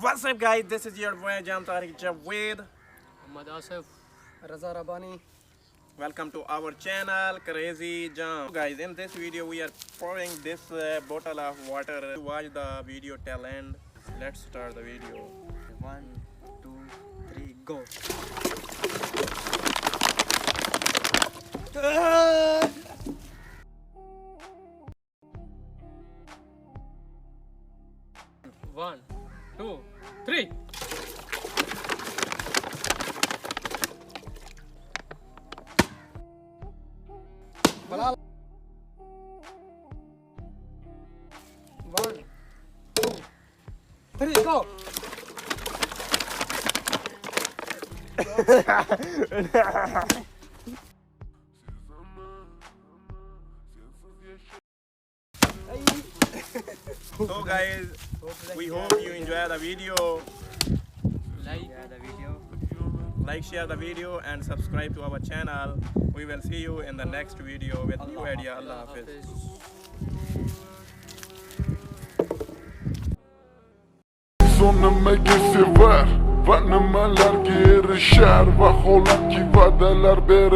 What's up guys, this is your boy JaaM with Raza Rabani. welcome to our channel Crazy JaaM. Guys, in this video we are pouring this bottle of water. Watch the video till end. Let's start the video. 1, 2, 3, go. One, two, three. One, two, three, go. So guys, we hope you enjoy the video. Like, share the video and subscribe to our channel. We will see you in the next video with new idea. Allah Hafiz. Sonuma sever, vanımalar geri şer ve holan ki vadeler beri.